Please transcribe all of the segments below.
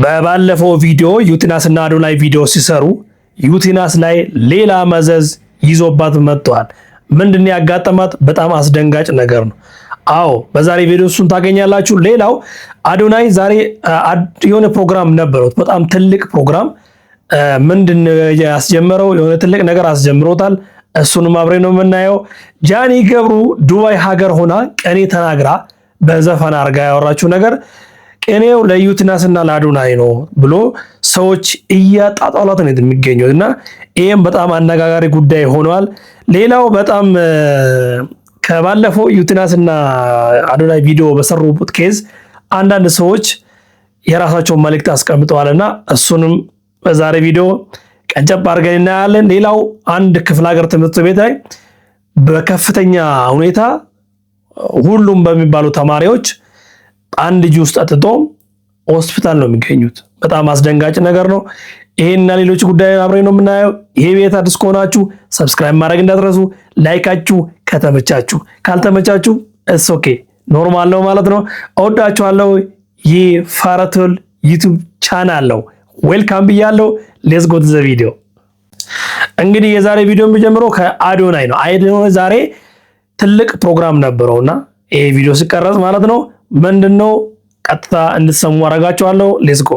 በባለፈው ቪዲዮ ዩቲናስና አዶናይ ቪዲዮ ሲሰሩ ዩቲናስ ላይ ሌላ መዘዝ ይዞባት መጥቷል። ምንድነው ያጋጠማት? በጣም አስደንጋጭ ነገር ነው። አዎ በዛሬ ቪዲዮ እሱን ታገኛላችሁ። ሌላው አዶናይ ዛሬ የሆነ ፕሮግራም ነበረው፣ በጣም ትልቅ ፕሮግራም። ምንድነው ያስጀመረው? የሆነ ትልቅ ነገር አስጀምሮታል። እሱንም አብረን ነው የምናየው። ጃኒ ገብሩ ዱባይ ሀገር ሆና ቀኔ ተናግራ በዘፈን አርጋ ያወራችው ነገር ቅኔው ለዩቲናስና ለአዶናይ ነው ብሎ ሰዎች እያጣጣሏት ነው የሚገኙት እና ይሄም በጣም አነጋጋሪ ጉዳይ ሆኗል። ሌላው በጣም ከባለፈው ዩቲናስና አዶናይ ቪዲዮ በሰሩበት ኬዝ አንዳንድ ሰዎች የራሳቸውን መልእክት አስቀምጠዋልና እሱንም በዛሬ ቪዲዮ ቀንጨብ አድርገን እናያለን። ሌላው አንድ ክፍለ ሀገር ትምህርት ቤት ላይ በከፍተኛ ሁኔታ ሁሉም በሚባሉ ተማሪዎች አንድ ጁስ ጠጥቶ ሆስፒታል ነው የሚገኙት። በጣም አስደንጋጭ ነገር ነው። ይሄንና ሌሎች ጉዳዮችን አብረን ነው የምናየው። ይሄ ቤት አዲስ ከሆናችሁ ሰብስክራይብ ማድረግ እንዳትረሱ። ላይካችሁ ከተመቻችሁ፣ ካልተመቻችሁ እስ ኦኬ ኖርማል ነው ማለት ነው። እወዳችኋለሁ። ይህ ፋረቱል ዩቲዩብ ቻናል ነው። ዌልካም ብያለሁ። ሌትስ ጎ ቱ ዘ ቪዲዮ። እንግዲህ የዛሬ ቪዲዮ የሚጀምረው ከአዶናይ ነው። አዶናይ ዛሬ ትልቅ ፕሮግራም ነበረውና ይሄ ቪዲዮ ሲቀረጽ ማለት ነው ምንድነው ቀጥታ እንድትሰሙ አደርጋችኋለሁ። ሌትስ ጎ።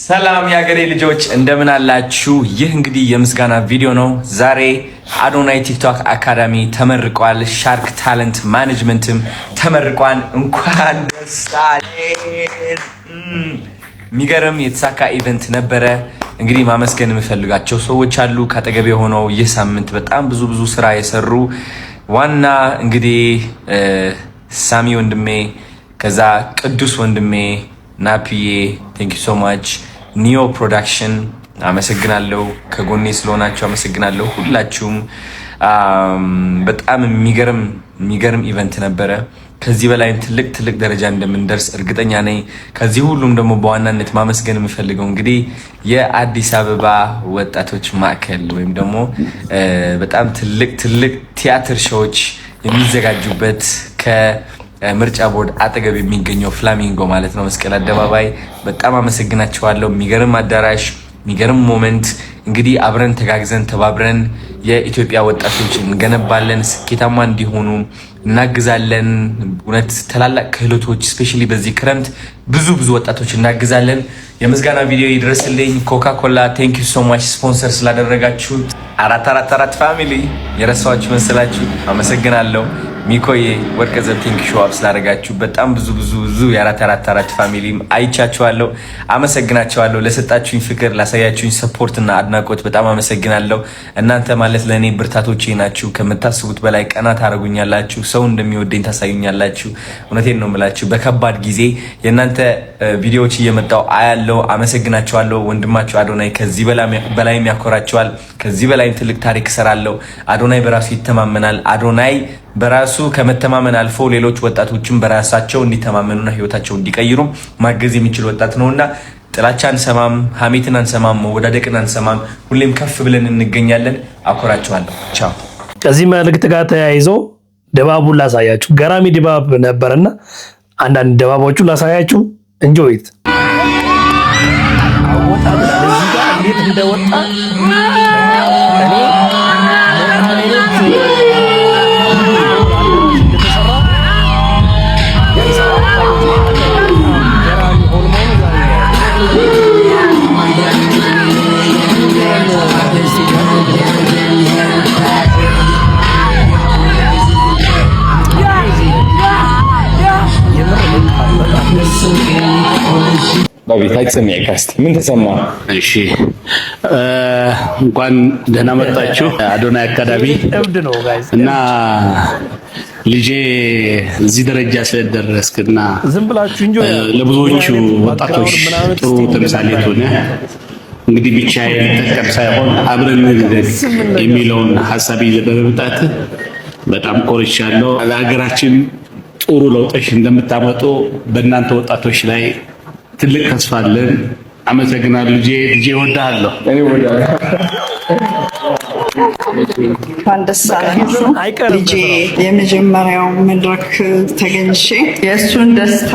ሰላም የሀገሬ ልጆች እንደምን አላችሁ? ይህ እንግዲህ የምስጋና ቪዲዮ ነው። ዛሬ አዶናይ ቲክቶክ አካዳሚ ተመርቋል። ሻርክ ታለንት ማኔጅመንትም ተመርቋል። እንኳን ደስ አለን። የሚገርም የተሳካ ኢቨንት ነበረ። እንግዲህ ማመስገን የምፈልጋቸው ሰዎች አሉ ካጠገቤ ሆነው ይህ ሳምንት በጣም ብዙ ስራ የሰሩ ዋና እንግዲህ ሳሚ ወንድሜ፣ ከዛ ቅዱስ ወንድሜ፣ ናፒዬ ቴንክ ዩ ሶ ማች፣ ኒዮ ፕሮዳክሽን አመሰግናለሁ፣ ከጎኔ ስለሆናችሁ አመሰግናለሁ ሁላችሁም። በጣም የሚገርም ኢቨንት ነበረ። ከዚህ በላይ ትልቅ ደረጃ እንደምንደርስ እርግጠኛ ነኝ። ከዚህ ሁሉም ደግሞ በዋናነት ማመስገን የምፈልገው እንግዲህ የአዲስ አበባ ወጣቶች ማዕከል ወይም ደግሞ በጣም ትልቅ ቲያትር ሾዎች የሚዘጋጁበት ከምርጫ ቦርድ አጠገብ የሚገኘው ፍላሚንጎ ማለት ነው፣ መስቀል አደባባይ። በጣም አመሰግናቸዋለሁ። የሚገርም አዳራሽ፣ የሚገርም ሞመንት። እንግዲህ አብረን ተጋግዘን ተባብረን የኢትዮጵያ ወጣቶች እንገነባለን፣ ስኬታማ እንዲሆኑ እናግዛለን። እውነት ታላላቅ ክህሎቶች ስፔሻሊ በዚህ ክረምት ብዙ ወጣቶች እናግዛለን። የምስጋና ቪዲዮ ይድረስልኝ። ኮካኮላ ቴንክ ዩ ሶ ማች ስፖንሰር ስላደረጋችሁ። 444 ፋሚሊ የረሳችሁ መሰላችሁ፣ አመሰግናለሁ። ሚኮዬ ወርቀ ዘብ ቴንክ ዩ አፕ ስላደረጋችሁ በጣም ብዙ የ444 ፋሚሊ አይቻችኋለሁ፣ አመሰግናችኋለሁ። ለሰጣችሁኝ ፍቅር፣ ላሳያችሁኝ ሰፖርት እና አድናቆት በጣም አመሰግናለሁ። እናንተ ማለት ለእኔ ብርታቶቼ ናችሁ። ከምታስቡት በላይ ቀና ታደርጉኛላችሁ። ሰው እንደሚወደኝ ታሳዩኛላችሁ። እውነቴን ነው የምላችሁ። በከባድ ጊዜ የእናንተ ቪዲዮዎች እየመጣው አያለው። አመሰግናችኋለሁ። ወንድማችሁ አዶናይ ከዚህ በላይም ያኮራችኋል። ከዚህ በላይም ትልቅ ታሪክ እሰራለሁ። አዶናይ በራሱ ይተማመናል። አዶናይ በራሱ ከመተማመን አልፎ ሌሎች ወጣቶችን በራሳቸው እንዲተማመኑና ህይወታቸው እንዲቀይሩ ማገዝ የሚችል ወጣት ነውና ጥላቻ አንሰማም፣ ሀሜትን አንሰማም፣ መወዳደቅን አንሰማም። ሁሌም ከፍ ብለን እንገኛለን። አኮራችኋለሁ። ቻው። ከዚህ መልእክት ጋር ተያይዞ ድባቡን ላሳያችሁ። ገራሚ ድባብ ነበርና አንዳንድ ድባቦቹን ላሳያችሁ። እንጆይት እንዴት እንደወጣ ምን ተሰማ? እሺ እንኳን ደህና መጣችሁ አዶናይ አካዳሚ እና ልጄ እዚህ ደረጃ ስለደረስክና ዝም ብላችሁ እንጆ ለብዙዎቹ ወጣቶች ጥሩ ተምሳሌት ሆነ። እንግዲህ ብቻዬን ተጠቀም ሳይሆን አብረን እንደግ የሚለውን ሐሳብ ይዘህ በመምጣት በጣም ኮርቻለሁ። ለሀገራችን ጥሩ ለውጦች እንደምታመጡ በእናንተ ወጣቶች ላይ ትልቅ ተስፋ አለን። አመሰግናለሁ። ልጄ እወድሃለሁ። እኔ እወድሃለሁ። እንኳን ደስ አላችሁ። ልጄ የመጀመሪያው መድረክ ተገኝቼ የእሱን ደስታ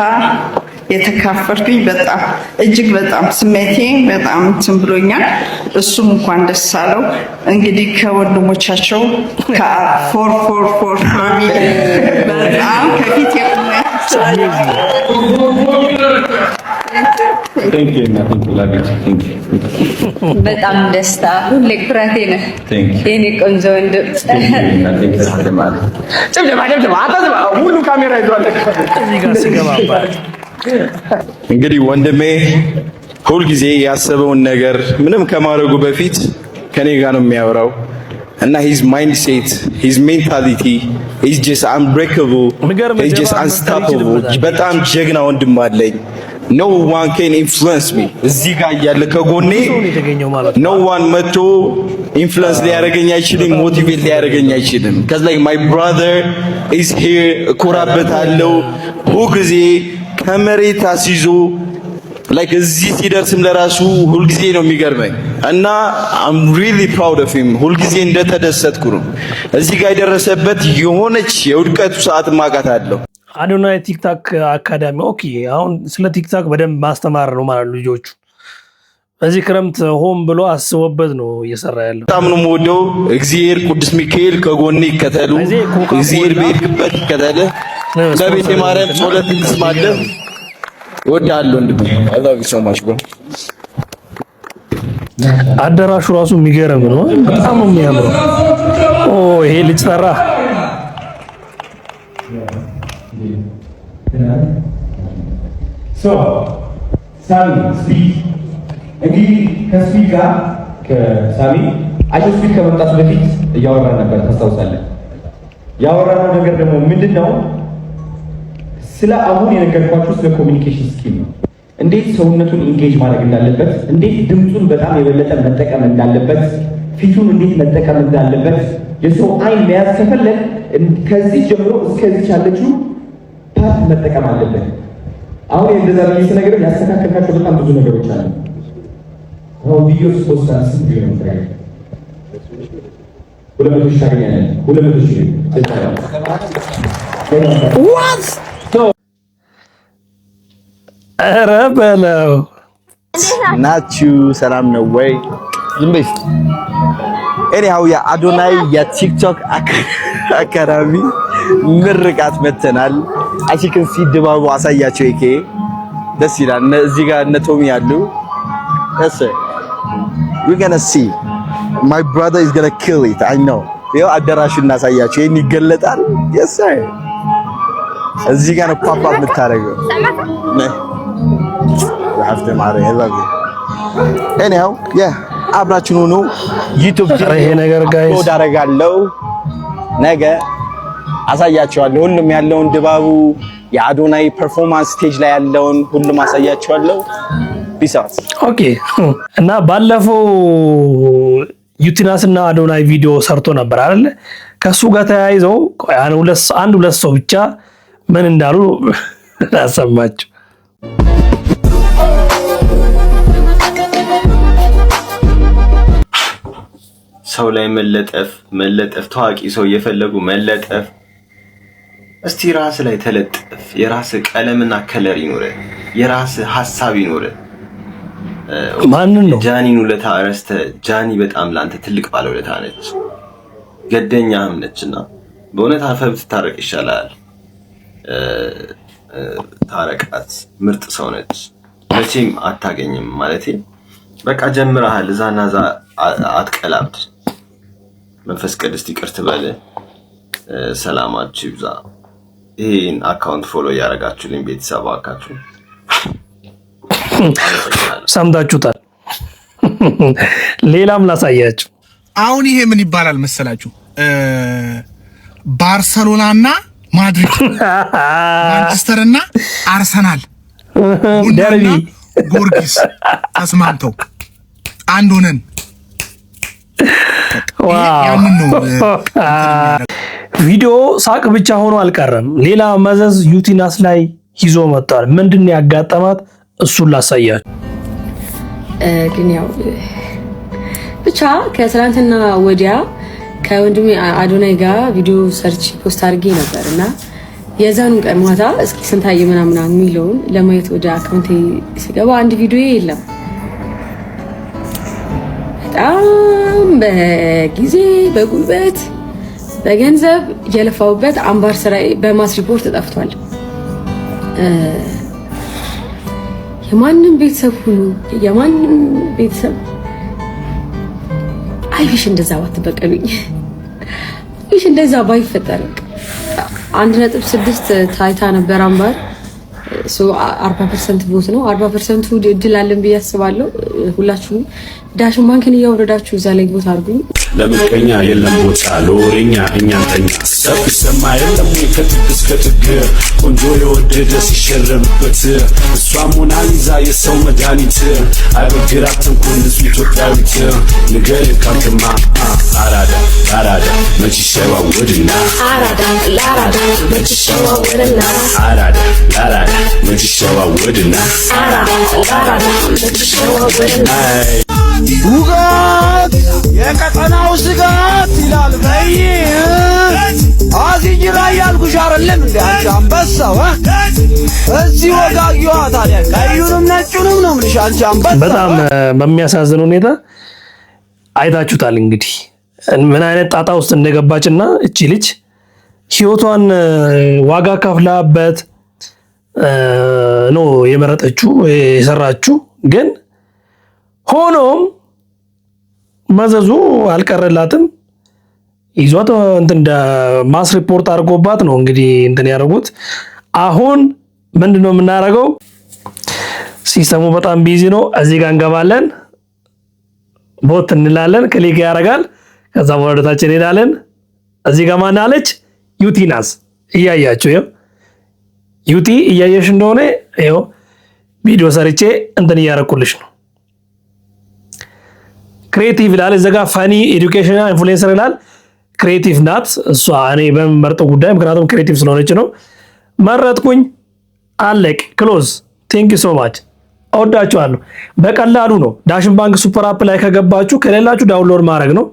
የተካፈልኩኝ በጣም እጅግ በጣም ስሜቴ በጣም እንትን ብሎኛል። እሱም እንኳን ደስ አለው። እንግዲህ ከወንድሞቻቸው ከ444 ፋሚሊ በጣም ከፊት በጣም ደስታ ሁሌ ኩራቴ ነው። የኔ ቆንጆ ወንድም ሁሉ ካሜራ ይዟል። እንግዲህ ወንድሜ ሁልጊዜ ያሰበውን ነገር ምንም ከማድረጉ በፊት ከኔ ጋር ነው የሚያወራው እና his mindset, his mentality is just unbreakable, is just unstoppable። በጣም ጀግና ወንድም አለኝ። no one can influence me። እዚህ ጋር ያለ ከጎኔ no one መጥቶ ኢንፍሉዌንስ ሊያደርገኝ አይችልም፣ ሞቲቬት ሊያደርገኝ አይችልም። cuz like my brother is here። እኮራበታለሁ ሁልጊዜ ከመሬት አስይዞ like እዚህ ሲደርስም ለራሱ ሁልጊዜ ነው የሚገርመኝ እና I'm really proud of him። ሁልጊዜ እንደተደሰትኩ ነው። እዚህ ጋር የደረሰበት የሆነች የውድቀቱ ሰዓት ማቃታለሁ። አዶናይ ቲክታክ አካዳሚ ኦኬ። አሁን ስለ ቲክታክ በደንብ ማስተማር ነው ማለት ልጆቹ በዚህ ክረምት ሆም ብሎ አስቦበት ነው እየሰራ ያለው። በጣም ነው የምወደው። እግዚአብሔር ቅዱስ ሚካኤል ከጎኔ ይከተሉ፣ እግዚአብሔር በሄድክበት ይከተል። ለቤተ ማርያም ጸሎት እንስማለን። ወዳለው እንዴ I love you so much bro። አዳራሹ ራሱ የሚገርም ነው። በጣም ነው የሚያምረው። ኦ ይሄ ልጅ ጠራ። ሳሚ ስፒክ እንግዲህ ከስፒክ ጋር ከሳሚ አዲስ ስፒክ ከመምጣቱ በፊት እያወራን ነበር ታስታውሳለህ። ያወራነው ነገር ደግሞ ምንድነው? ስለ አሁን የነገርኳችሁ ስለ ኮሚኒኬሽን ስኪል ነው። እንዴት ሰውነቱን ኢንጌጅ ማድረግ እንዳለበት፣ እንዴት ድምፁን በጣም የበለጠ መጠቀም እንዳለበት፣ ፊቱን እንዴት መጠቀም እንዳለበት፣ የሰው አይን መያዝ ከፈለግ ከዚህ ጀምሮ እስከዚህ ያለችው ፓርት መጠቀም አለበት። አሁን እንደዛ ነው ነገር ያስተካከልካቸው በጣም ብዙ ነገሮች አሉ። አሁን ቪዲዮ ፖስት አድርግ ቢሆን ታዲያ 200 ሺህ ታገኛለህ። 200 ሺህ what ኧረ በለው ናችሁ። ሰላም ነው ወይ? ዝም በይ። ኤኒሃው የአዶናይ የቲክቶክ አካዳሚ ምርቃት መተናል። አይ ሲክን ሲ ድባቡ አሳያቸው። ይሄ ደስ ይላል። እዚህ ጋር እነ ቶሚ ያሉ yes sir we're gonna see my brother is gonna kill it I know። ይኸው አዳራሹን እናሳያቸው። ይሄን ይገለጣል። yes sir እዚህ ጋር ነው ፓፓ የምታደርገው ሀፍተ ማረ ይላል። anyhow yeah አብራችን ሆኖ ዩቲዩብ ይሄ ነገር ጋይስ አፕሎድ አደርጋለሁ ነገ አሳያቸዋለሁ። ሁሉም ያለውን ድባቡ የአዶናይ ፐርፎርማንስ ስቴጅ ላይ ያለውን ሁሉም አሳያቸዋለሁ። ፒስ አውት ኦኬ። እና ባለፈው ዩቲናስ እና አዶናይ ቪዲዮ ሰርቶ ነበር አይደል? ከሱ ጋር ተያይዘው አንድ ሁለት ሰው ብቻ ምን እንዳሉ አሰማችሁ። ሰው ላይ መለጠፍ ታዋቂ ሰው እየፈለጉ መለጠፍ። እስቲ ራስ ላይ ተለጥፍ። የራስ ቀለምና ከለር ይኖር፣ የራስ ሐሳብ ይኖር። ማንን ነው ጃኒን ውለታ አረስተ። ጃኒ በጣም ላንተ ትልቅ ባለውለታ ነች፣ ገደኛህም ነችና በእውነት አፈብ ትታረቅ ይሻላል። ታረቃት። ምርጥ ሰው ነች፣ መቼም አታገኝም ማለቴ። በቃ ጀምረሃል፣ እዛና እዛ አትቀላብድ። መንፈስ ቅዱስ ይቅር ትበል። ሰላማችሁ ይብዛ። ይሄን አካውንት ፎሎ ያደረጋችሁልኝ ቤተሰብ አካችሁ ሰምታችሁታል። ሌላም ላሳያችሁ። አሁን ይሄ ምን ይባላል መሰላችሁ? ባርሰሎናና ማድሪድ፣ ማንቸስተርና አርሰናል፣ ቡናና ጊዮርጊስ ተስማምተው አንድ ሆነን ቪዲዮ ሳቅ ብቻ ሆኖ አልቀረም። ሌላ መዘዝ ዩቲናስ ላይ ይዞ መጥቷል። ምንድነው ያጋጠማት? እሱን ላሳያችሁ። ግን ያው ብቻ ከትናንትና ወዲያ ከወንድሜ አዶናይ ጋር ቪዲዮ ሰርች ፖስት አድርጌ ነበርና የዛኑን ቀን ማታ እስኪ ስንታየ ምናምን የሚለውን ለማየት ወደ አካውንቴ ስገባ አንድ ቪዲዮ የለም። በጣም በጊዜ በጉልበት በገንዘብ የለፋውበት አምባር ስራዬ በማስ ሪፖርት ጠፍቷል። የማንም ቤተሰብ ሁሉ የማንም ቤተሰብ አይሽ እንደዛ ባትበቀሉኝ፣ አይሽ እንደዛ ባይፈጠር 1.6 ታይታ ነበር አምባር 40% ቮት ነው። 40% እድል አለን ብዬ አስባለሁ። ሁላችሁም ዳሽን ባንክን እያወረዳችሁ እዛ ላይ ቮት አድርጉኝ። ለምቀኛ የለም ቦታ ለወሬኛ እኛንተኛ ሰብ ይሰማ የለም ከጥግ እስከ ጥግ ቆንጆ የወደደ ሲሸረብበት እሷ ሞናሊዛ የሰው መድኃኒት አይበግራትም ኮንሱ ኢትዮጵያዊት ንገር ካንተማ አራዳ አራዳ መች ይሸዋወድና አራዳ ለአራዳ መች ይሸዋወድና አራዳ ለአራዳ መች ይሸዋወድና አራዳ ለአራዳ መች ይሸዋወድና ውጋት የቀጠናው ስጋት ይላል በይ አዚጅራ ያልኩሽ አይደለም እንዴ አንቺ አንበሳው እዚህ ወጋጊዋ ታዲያ ቀዩንም ነጩንም ነው ምንሽ አንቺ አንበሳ። በጣም በሚያሳዝን ሁኔታ አይታችሁታል እንግዲህ ምን አይነት ጣጣ ውስጥ እንደገባችና እቺ ልጅ ህይወቷን ዋጋ ከፍላበት ነው የመረጠችው የሰራችው ግን ሆኖም መዘዙ አልቀረላትም። ይዟት እንትን ማስ ሪፖርት አድርጎባት ነው እንግዲህ እንትን ያደርጉት። አሁን ምንድነው የምናደርገው? ሲስተሙ በጣም ቢዚ ነው። እዚህ ጋር እንገባለን፣ ቦት እንላለን፣ ክሊክ ያደርጋል። ከዛ ወደታችን እንሄዳለን። እዚህ ጋር ማን አለች? ዩቲናስ እያያችሁ ይኸው፣ ዩቲ እያየሽ እንደሆነ ይኸው ቪዲዮ ሰርቼ እንትን እያደረኩልሽ ነው። ክሬቲቭ ይላል እዛ ጋር ፋኒ ኤዱኬሽናል ኢንፍሉዌንሰር ይላል። ክሬቲቭ ናት እሷ። እኔ በመርጠው ጉዳይ ምክንያቱም ክሬቲቭ ስለሆነች ነው መረጥኩኝ። አለቅ ክሎዝ። ቴንክ ዩ ሶ ማች እወዳችኋለሁ። በቀላሉ ነው። ዳሽን ባንክ ሱፐር አፕ ላይ ከገባችሁ ከሌላችሁ ዳውንሎድ ማድረግ ነው።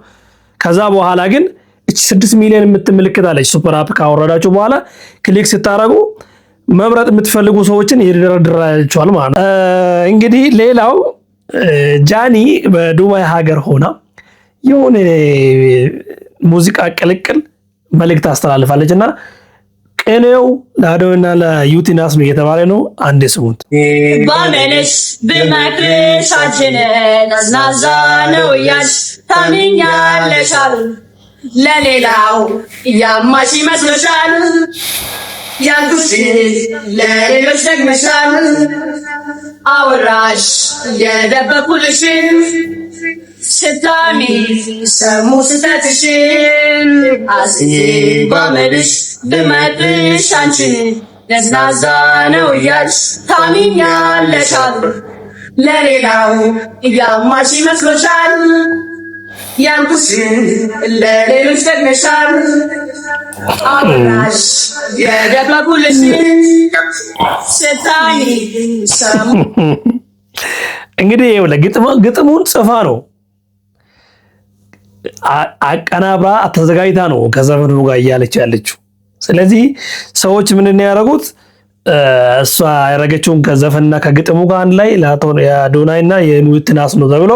ከዛ በኋላ ግን እቺ 6 ሚሊዮን የምትመለከታለች ሱፐር አፕ ካወረዳችሁ በኋላ ክሊክ ስታረጉ መምረጥ የምትፈልጉ ሰዎችን ይደረድራችኋል ማለት ነው። እንግዲህ ሌላው ጃኒ በዱባይ ሀገር ሆና የሆነ ሙዚቃ ቅልቅል መልእክት አስተላልፋለች እና ቅኔው ለአዶና ለዩቲናስ ነው እየተባለ ነው። አንዴ ስሙት። ባመነሽ ብመክርሽ አንቺን ናዝናዛ ነው እያልሽ ታምኛለሻል። ለሌላው ያማሽ ይመስልሻል። ያንቱሽ ለሌሎች ደግመሻል። አወራሽ የደበቁልሽን ስታሚ ሰሙ ስተትሽን አስዬ ባመልሽ ብመጥሽ አንቺን ነዝናዛ ነው እያልሽ ታሚኛለሻል። ለሌላው እያማሽ ይመስሎሻል። ያንቱሽን ለሌሎች ደግመሻል። አወራሽ የደበቁልሽን ስታሚ ሰሙ። እንግዲህ ግጥሙን ጽፋ ነው አቀናብራ ተዘጋጅታ ነው ከዘፈኑ ጋር እያለች ያለችው። ስለዚህ ሰዎች ምንድነው ያደረጉት? እሷ ያደረገችውን ከዘፈንና ከግጥሙ ጋር አንድ ላይ የአዶናይና የዩቲናስ ነው ተብሎ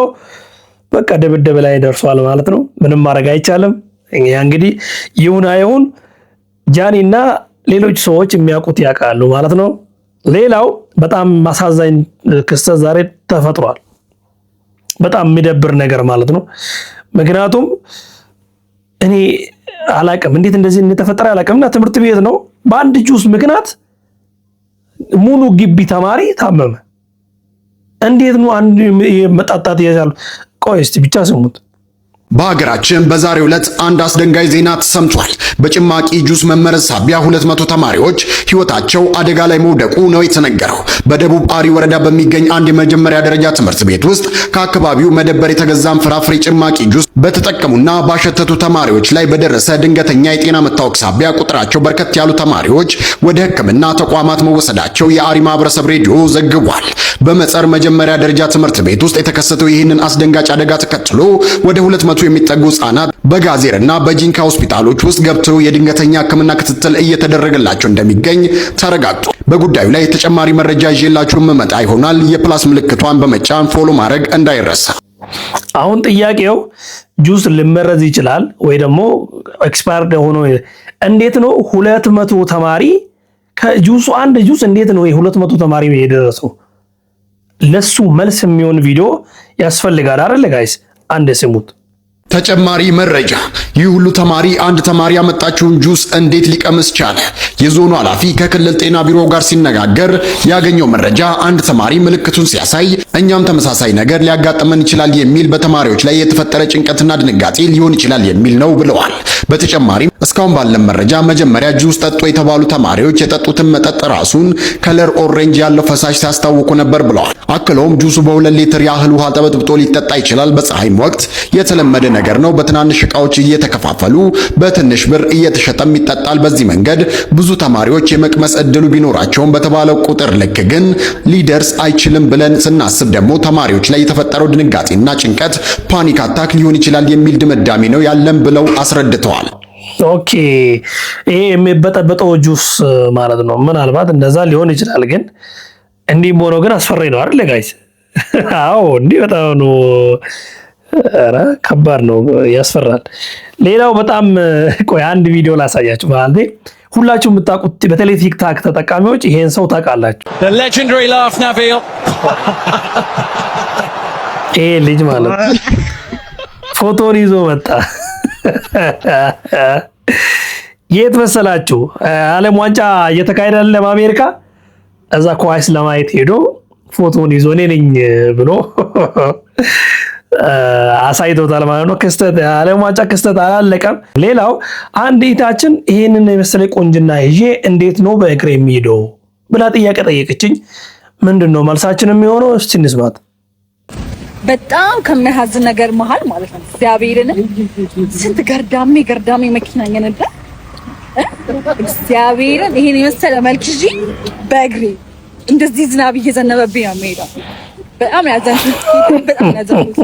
በቃ ድብድብ ላይ ደርሷል ማለት ነው። ምንም ማድረግ አይቻልም። እንግዲህ ይሁን አይሁን ጃኒና ሌሎች ሰዎች የሚያውቁት ያውቃሉ ማለት ነው። ሌላው በጣም ማሳዛኝ ክስተት ዛሬ ተፈጥሯል። በጣም የሚደብር ነገር ማለት ነው። ምክንያቱም እኔ አላቅም እንዴት እንደዚህ እንደተፈጠረ አላቅምና ትምህርት ቤት ነው በአንድ ጁስ ምክንያት ሙሉ ግቢ ተማሪ ታመመ። እንዴት ነው አንድ መጣጣት ይያዛሉ? ቆይ እስቲ ብቻ ስሙት። በሀገራችን በዛሬው ዕለት አንድ አስደንጋጭ ዜና ተሰምቷል። በጭማቂ ጁስ መመረዝ ሳቢያ 200 ተማሪዎች ሕይወታቸው አደጋ ላይ መውደቁ ነው የተነገረው። በደቡብ አሪ ወረዳ በሚገኝ አንድ የመጀመሪያ ደረጃ ትምህርት ቤት ውስጥ ከአካባቢው መደበር የተገዛም ፍራፍሬ ጭማቂ ጁስ በተጠቀሙና ባሸተቱ ተማሪዎች ላይ በደረሰ ድንገተኛ የጤና መታወክ ሳቢያ ቁጥራቸው በርከት ያሉ ተማሪዎች ወደ ሕክምና ተቋማት መወሰዳቸው የአሪ ማህበረሰብ ሬዲዮ ዘግቧል። በመጸር መጀመሪያ ደረጃ ትምህርት ቤት ውስጥ የተከሰተው ይህንን አስደንጋጭ አደጋ ተከትሎ ወደ 200 የሚጠጉ ህጻናት በጋዜርና በጂንካ ሆስፒታሎች ውስጥ ገብተው የድንገተኛ ሕክምና ክትትል እየተደረገላቸው እንደሚገኝ ተረጋግጧል። በጉዳዩ ላይ ተጨማሪ መረጃ ይዤላችሁ መመጣ ይሆናል። የፕላስ ምልክቷን በመጫን ፎሎ ማድረግ እንዳይረሳ። አሁን ጥያቄው ጁስ ሊመረዝ ይችላል ወይ ደግሞ ኤክስፓየርድ ሆኖ እንዴት ነው 200 ተማሪ ከጁሱ አንድ ጁስ እንዴት ነው የ200 ተማሪ የደረሰው? ለሱ መልስ የሚሆን ቪዲዮ ያስፈልጋል አይደል ጋይስ? አንድ ስሙት። ተጨማሪ መረጃ፣ ይህ ሁሉ ተማሪ አንድ ተማሪ ያመጣችውን ጁስ እንዴት ሊቀምስ ቻለ? የዞኑ ኃላፊ ከክልል ጤና ቢሮ ጋር ሲነጋገር ያገኘው መረጃ አንድ ተማሪ ምልክቱን ሲያሳይ እኛም ተመሳሳይ ነገር ሊያጋጥመን ይችላል የሚል በተማሪዎች ላይ የተፈጠረ ጭንቀትና ድንጋጤ ሊሆን ይችላል የሚል ነው ብለዋል። በተጨማሪም እስካሁን ባለን መረጃ መጀመሪያ ጁስ ጠጡ የተባሉ ተማሪዎች የጠጡትን መጠጥ ራሱን ከለር ኦሬንጅ ያለው ፈሳሽ ሲያስታውቁ ነበር ብለዋል። አክለውም ጁሱ በ2 ሊትር ያህል ውሃ ተበጥብጦ ሊጠጣ ይችላል። በፀሐይም ወቅት የተለመደ ነገር ነው። በትናንሽ እቃዎች እየተከፋፈሉ በትንሽ ብር እየተሸጠም ይጠጣል። በዚህ መንገድ ብዙ ተማሪዎች የመቅመስ እድሉ ቢኖራቸውም በተባለው ቁጥር ልክ ግን ሊደርስ አይችልም ብለን ስናስብ ደግሞ ተማሪዎች ላይ የተፈጠረው ድንጋጤና ጭንቀት ፓኒክ አታክ ሊሆን ይችላል የሚል ድምዳሜ ነው ያለን ብለው አስረድተዋል። ኦኬ፣ ይሄ የሚበጠበጠው ጁስ ማለት ነው። ምናልባት እንደዛ ሊሆን ይችላል፣ ግን እንዲህም ሆኖ ግን አስፈሪ ነው አይደል ጋይስ? አዎ እንዲህ በጣም ነው። ኧረ ከባድ ነው፣ ያስፈራል። ሌላው በጣም ቆይ አንድ ቪዲዮ ላሳያችሁ። ማለት ሁላችሁም የምታውቁት በተለይ ቲክታክ ተጠቃሚዎች ይሄን ሰው ታውቃላችሁ። The legendary laugh Nabil ይሄ ልጅ ማለት ፎቶን ይዞ መጣ። የት መሰላችሁ? ዓለም ዋንጫ እየተካሄደ ያለ በአሜሪካ፣ እዛ ኳስ ለማየት ሄዶ ፎቶን ይዞ እኔ ነኝ ብሎ አሳይቶታል ማለት ነው። ክስተት ዓለም ዋንጫ ክስተት አላለቀም። ሌላው አንድ እህታችን ይሄንን የመሰለ ቆንጅና ይዤ እንዴት ነው በእግር የሚሄደው ብላ ጥያቄ ጠየቀችኝ። ምንድነው መልሳችን የሚሆነው? እስቲ እንስማት። በጣም ከሚያሳዝን ነገር መሃል ማለት ነው እግዚአብሔርን ስንት ገርዳሜ መኪና እየነዳ እግዚአብሔርን ይሄን የመሰለ መልክ ይዤ በእግሬ እንደዚህ ዝናብ እየዘነበብኝ ነው የምሄደው። በጣም ያዘንኩት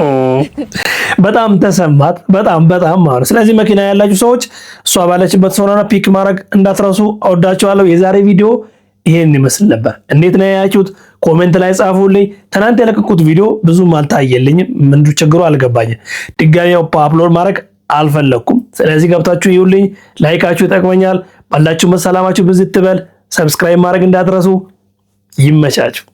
በጣም ተሰማት። በጣም ማለት ስለዚህ መኪና ያላችሁ ሰዎች እሷ ባለችበት ሰውና ፒክ ማድረግ እንዳትረሱ። አወዳችኋለሁ። የዛሬ ቪዲዮ ይሄን ይመስል ነበር። እንዴት ነው ያያችሁት? ኮሜንት ላይ ጻፉልኝ። ትናንት የለቀቁት ቪዲዮ ብዙም አልታየልኝም። ምንድነው ችግሩ አልገባኝም። ድጋሚ አፕሎድ ማድረግ አልፈለኩም። ስለዚህ ገብታችሁ ይዩልኝ። ላይካችሁ ይጠቅመኛል። ባላችሁ መሰላማችሁ ብዝት ትበል። ሰብስክራይብ ማድረግ እንዳትረሱ። ይመቻችሁ።